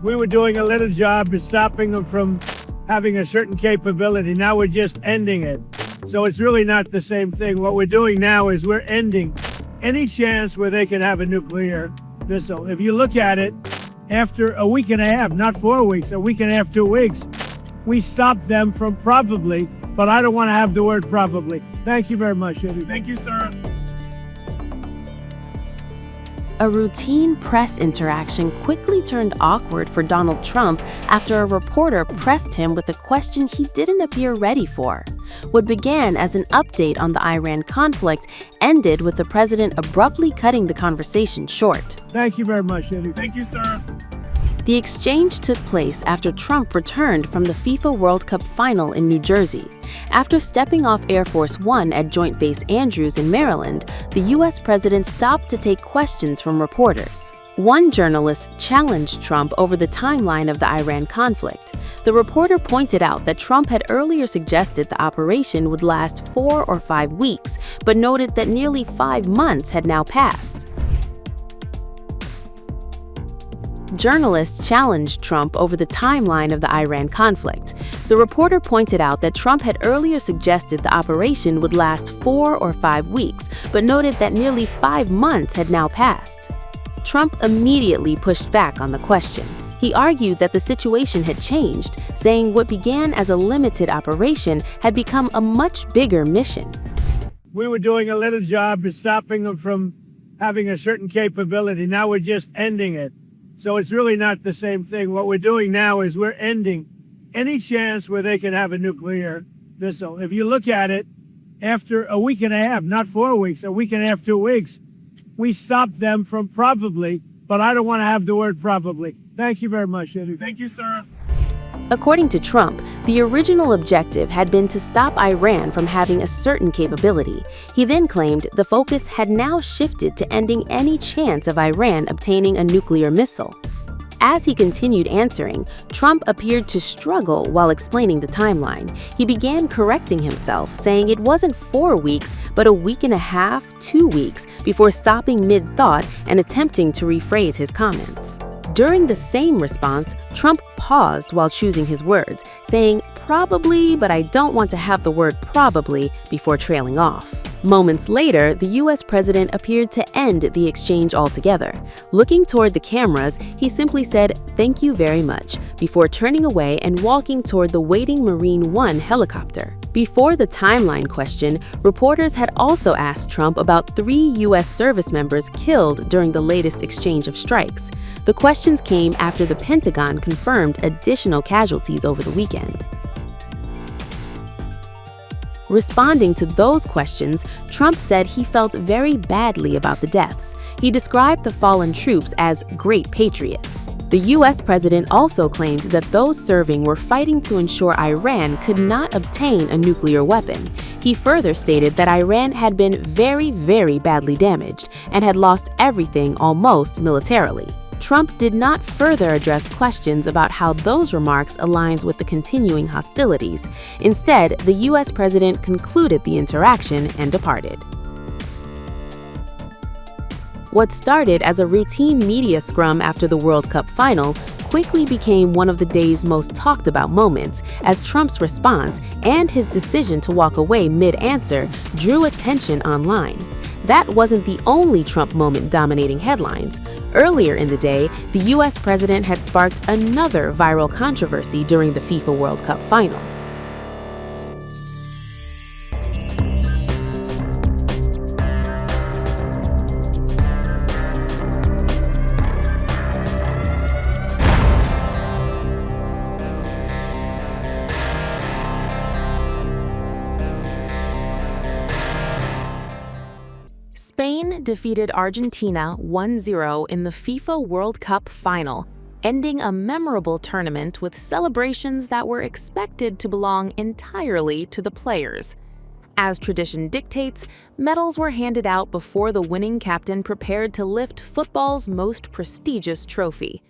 We were doing a little job of stopping them from having a certain capability. Now we're just ending it. So it's really not the same thing. What we're doing now is we're ending any chance where they can have a nuclear missile. If you look at it, after a week and a half, not 4 weeks, a week and a half, 2 weeks, we stopped them from probably, but I don't want to have the word probably. Thank you very much, Eddie. Thank you, sir. A routine press interaction quickly turned awkward for Donald Trump after a reporter pressed him with a question he didn't appear ready for. What began as an update on the Iran conflict ended with the president abruptly cutting the conversation short. Thank you very much, Eddie. Thank you, sir. The exchange took place after Trump returned from the FIFA World Cup final in New Jersey. After stepping off Air Force One at Joint Base Andrews in Maryland, the U.S. president stopped to take questions from reporters. One journalist challenged Trump over the timeline of the Iran conflict. The reporter pointed out that Trump had earlier suggested the operation would last 4 or 5 weeks, but noted that nearly 5 months had now passed. Journalists challenged Trump over the timeline of the Iran conflict. The reporter pointed out that Trump had earlier suggested the operation would last 4 or 5 weeks, but noted that nearly 5 months had now passed. Trump immediately pushed back on the question. He argued that the situation had changed, saying what began as a limited operation had become a much bigger mission. We were doing a little job of stopping them from having a certain capability. Now we're just ending it. So it's really not the same thing. What we're doing now is we're ending any chance where they can have a nuclear missile. If you look at it, after a week and a half, not 4 weeks, a week and a half, 2 weeks, we stopped them from probably, but I don't want to have the word probably. Thank you very much, Eddie. Thank you, sir. According to Trump, the original objective had been to stop Iran from having a certain capability. He then claimed the focus had now shifted to ending any chance of Iran obtaining a nuclear missile. As he continued answering, Trump appeared to struggle while explaining the timeline. He began correcting himself, saying it wasn't 4 weeks, but a week and a half, 2 weeks, before stopping mid-thought and attempting to rephrase his comments. During the same response, Trump paused while choosing his words, saying, "Probably, but I don't want to have the word probably," before trailing off. Moments later, the U.S. president appeared to end the exchange altogether. Looking toward the cameras, he simply said, "Thank you very much," before turning away and walking toward the waiting Marine One helicopter. Before the timeline question, reporters had also asked Trump about 3 U.S. service members killed during the latest exchange of strikes. The questions came after the Pentagon confirmed additional casualties over the weekend. Responding to those questions, Trump said he felt very badly about the deaths. He described the fallen troops as great patriots. The U.S. president also claimed that those serving were fighting to ensure Iran could not obtain a nuclear weapon. He further stated that Iran had been very, very badly damaged and had lost everything almost militarily. Trump did not further address questions about how those remarks aligns with the continuing hostilities. Instead, the U.S. president concluded the interaction and departed. What started as a routine media scrum after the World Cup final quickly became one of the day's most talked about moments, as Trump's response and his decision to walk away mid-answer drew attention online. That wasn't the only Trump moment dominating headlines. Earlier in the day, the U.S. president had sparked another viral controversy during the FIFA World Cup final. Spain defeated Argentina 1-0 in the FIFA World Cup final, ending a memorable tournament with celebrations that were expected to belong entirely to the players. As tradition dictates, medals were handed out before the winning captain prepared to lift football's most prestigious trophy.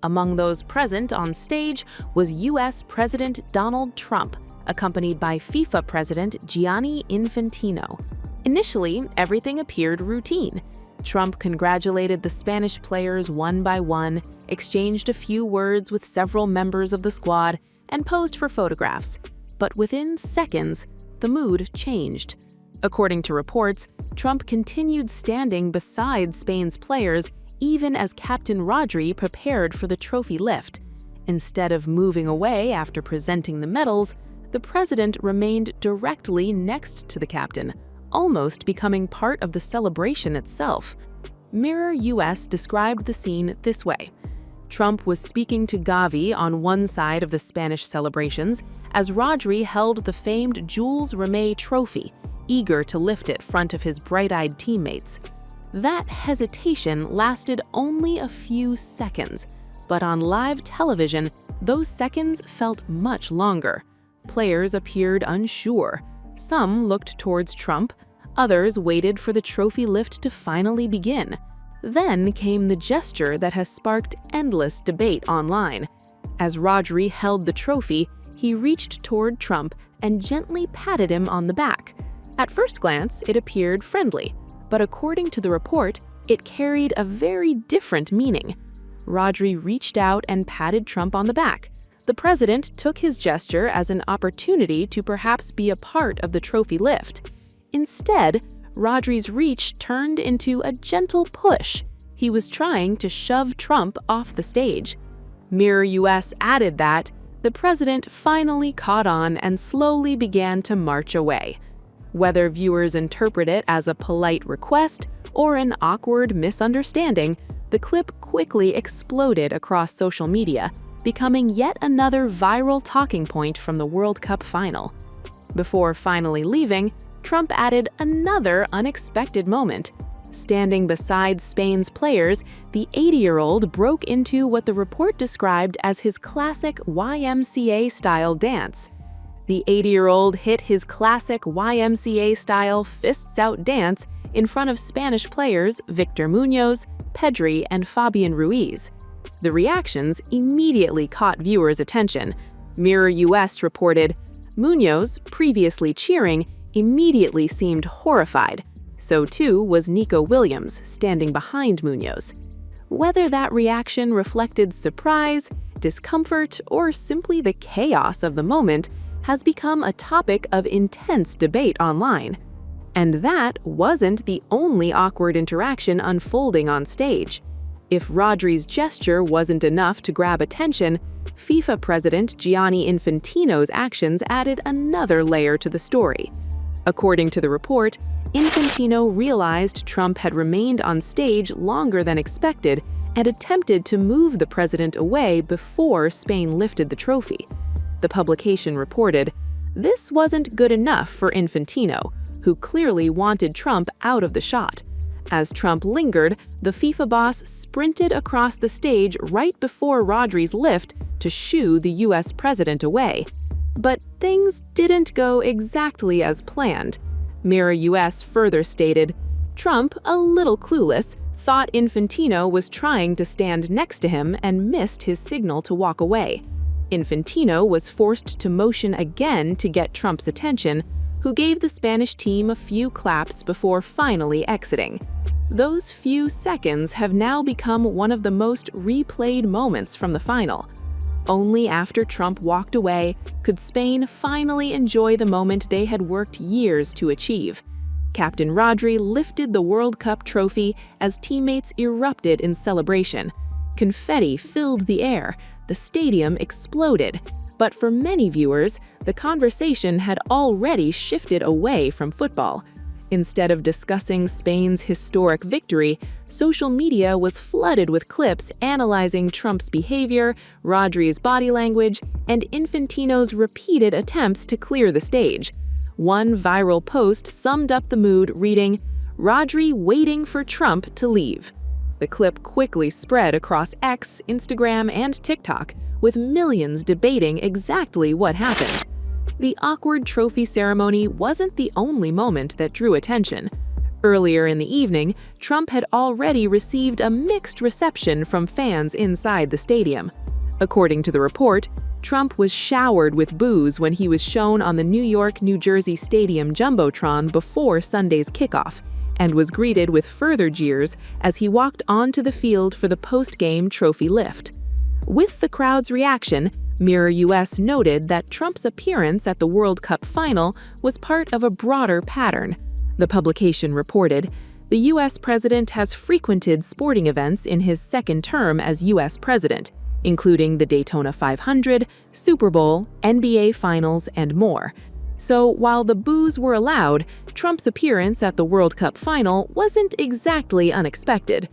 Among those present on stage was U.S. President Donald Trump, accompanied by FIFA President Gianni Infantino. Initially, everything appeared routine. Trump congratulated the Spanish players one by one, exchanged a few words with several members of the squad, and posed for photographs. But within seconds, the mood changed. According to reports, Trump continued standing beside Spain's players even as Captain Rodri prepared for the trophy lift. Instead of moving away after presenting the medals, the president remained directly next to the captain, almost becoming part of the celebration itself. Mirror US described the scene this way. Trump was speaking to Gavi on one side of the Spanish celebrations as Rodri held the famed Jules Rimet trophy, eager to lift it front of his bright-eyed teammates. That hesitation lasted only a few seconds, but on live television, those seconds felt much longer. Players appeared unsure. Some looked towards Trump, others waited for the trophy lift to finally begin. Then came the gesture that has sparked endless debate online. As Rodri held the trophy, he reached toward Trump and gently patted him on the back. At first glance, it appeared friendly, but according to the report, it carried a very different meaning. Rodri reached out and patted Trump on the back. The president took his gesture as an opportunity to perhaps be a part of the trophy lift. Instead, Rodri's reach turned into a gentle push. He was trying to shove Trump off the stage. Mirror US added that the president finally caught on and slowly began to march away. Whether viewers interpret it as a polite request or an awkward misunderstanding, the clip quickly exploded across social media, becoming yet another viral talking point from the World Cup final. Before finally leaving, Trump added another unexpected moment. Standing beside Spain's players, the 80-year-old broke into what the report described as his classic YMCA-style dance. The 80-year-old hit his classic YMCA-style fists-out dance in front of Spanish players Victor Munoz, Pedri, and Fabian Ruiz. The reactions immediately caught viewers' attention. Mirror US reported, Munoz, previously cheering, immediately seemed horrified. So too was Nico Williams, standing behind Munoz. Whether that reaction reflected surprise, discomfort, or simply the chaos of the moment has become a topic of intense debate online. And that wasn't the only awkward interaction unfolding on stage. If Rodri's gesture wasn't enough to grab attention, FIFA president Gianni Infantino's actions added another layer to the story. According to the report, Infantino realized Trump had remained on stage longer than expected and attempted to move the president away before Spain lifted the trophy. The publication reported, this wasn't good enough for Infantino, who clearly wanted Trump out of the shot. As Trump lingered, the FIFA boss sprinted across the stage right before Rodri's lift to shoo the US president away. But things didn't go exactly as planned. Mirror US further stated, Trump, a little clueless, thought Infantino was trying to stand next to him and missed his signal to walk away. Infantino was forced to motion again to get Trump's attention, who gave the Spanish team a few claps before finally exiting. Those few seconds have now become one of the most replayed moments from the final. Only after Trump walked away could Spain finally enjoy the moment they had worked years to achieve. Captain Rodri lifted the World Cup trophy as teammates erupted in celebration. Confetti filled the air, the stadium exploded, but for many viewers, the conversation had already shifted away from football. Instead of discussing Spain's historic victory, social media was flooded with clips analyzing Trump's behavior, Rodri's body language, and Infantino's repeated attempts to clear the stage. One viral post summed up the mood, reading, "Rodri waiting for Trump to leave." The clip quickly spread across X, Instagram, and TikTok, with millions debating exactly what happened. The awkward trophy ceremony wasn't the only moment that drew attention. Earlier in the evening, Trump had already received a mixed reception from fans inside the stadium. According to the report, Trump was showered with boos when he was shown on the New York-New Jersey Stadium Jumbotron before Sunday's kickoff, and was greeted with further jeers as he walked onto the field for the post-game trophy lift. With the crowd's reaction, Mirror US noted that Trump's appearance at the World Cup final was part of a broader pattern. The publication reported, "The U.S. president has frequented sporting events in his second term as U.S. president, including the Daytona 500, Super Bowl, NBA Finals, and more. So while the boos were allowed, Trump's appearance at the World Cup final wasn't exactly unexpected.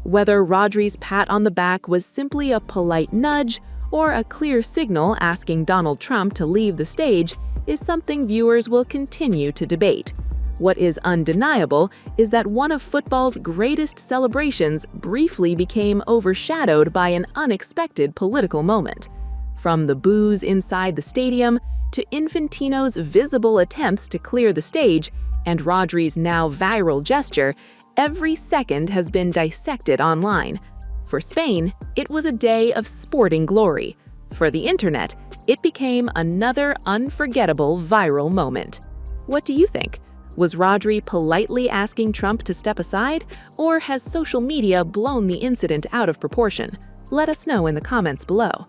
Whether Rodri's pat on the back was simply a polite nudge or a clear signal asking Donald Trump to leave the stage is something viewers will continue to debate. What is undeniable is that one of football's greatest celebrations briefly became overshadowed by an unexpected political moment. From the boos inside the stadium to Infantino's visible attempts to clear the stage and Rodri's now viral gesture, every second has been dissected online. For Spain, it was a day of sporting glory. For the internet, it became another unforgettable viral moment. What do you think? Was Rodri politely asking Trump to step aside, or has social media blown the incident out of proportion? Let us know in the comments below.